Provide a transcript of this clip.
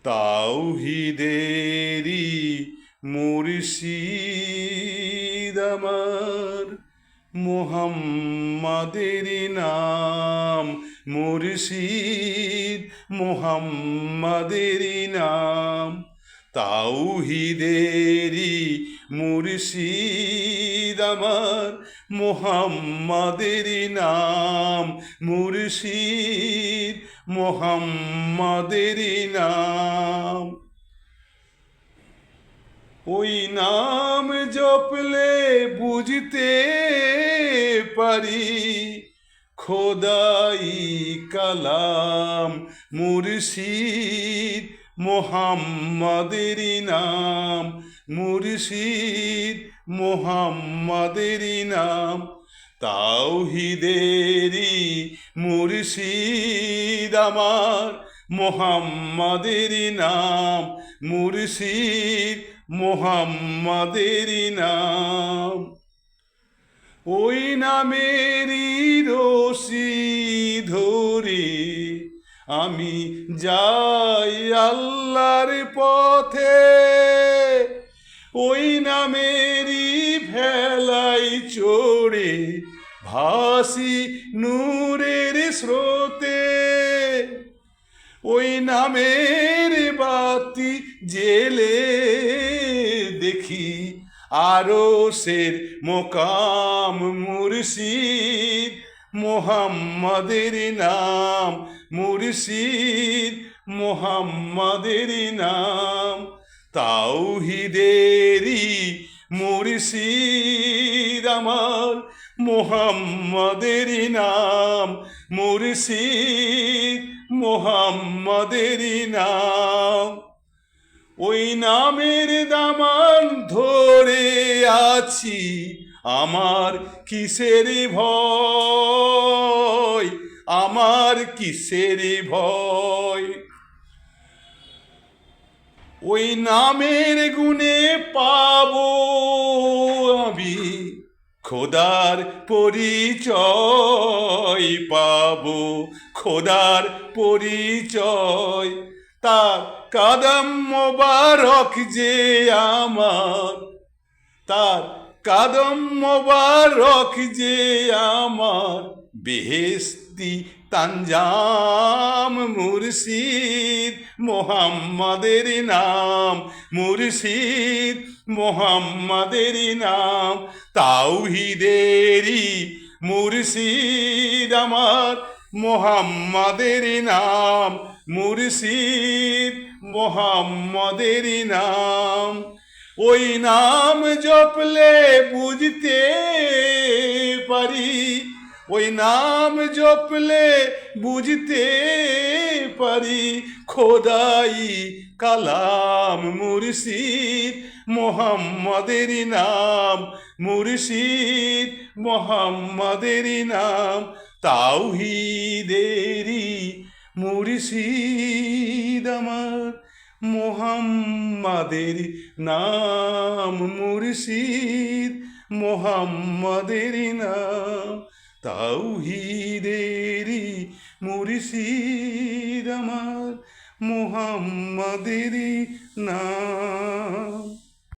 তাওহীদেরই মুর্শিদ আমার, মুহাম্মাদেরই নাম মুর্শিদ, মুহাম্মাদেরই নাম। তাওহীদেরই মুর্শিদ আমার, মুহাম্মাদেরই নাম মুর্শিদ, মুহাম্মাদেরই নাম। ওই নাম জপলে বুঝতে পারি খোদাই কালাম মুর্শিদ, মুহাম্মাদেরই নাম মুর্শিদ, মুহাম্মাদেরই নাম। তাওহীদেরই মুর্শিদ আমার, মুহাম্মাদেরই নাম মুর্শিদ, মুহাম্মাদেরই নাম। ওই নামেরই রশি ধরে আমি যাই আল্লাহর পথে, ওই নামেরই ভেলায় চড়ে ভাসি নূরের স্রোতে। ওই নামের বাতি জেলে দেখি আরশের মোকাম মুর্শিদ, মুহাম্মাদেরই নাম মুর্শিদ, মুহাম্মাদেরই নাম। তাওহীদেরই মুর্শিদ আমার, মুহাম্মাদেরই নাম মুর্শিদ, মুহাম্মাদেরই নাম। ওই নামের দামান ধরে আছি, আমার কিসের ভয়, আমার কিসের ভয়। ওই নামের গুণে পাবো আমি খোদার পরিচয়, পাবো খোদার পরিচয়। তার কদম মোবারক যে আমার, তার কদম মোবারক যে আমার, বেহেশতি তানজাম মুর্শিদ, মুহাম্মাদেরই নাম মুর্শিদ, মুহাম্মাদেরই নাম। তাওহীদেরই মুর্শিদ আমার, মুহাম্মাদেরই নাম মুর্শিদ, মুহাম্মাদেরই নাম। ওই নাম জপলে বুঝতে পারি, ওই নাম জপলে বুঝতে পারি খোদাই কালাম মুর্শিদ, মুহাম্মাদেরই নাম মুর্শিদ, মুহাম্মাদেরই নাম। তাওহীদেরই মুর্শিদ আমার, মুহাম্মাদেরই নাম মুর্শিদ, মুহাম্মাদেরই নাম। তাওহীদেরই মুর্শিদ আমার, মুহাম্মাদেরই নাম।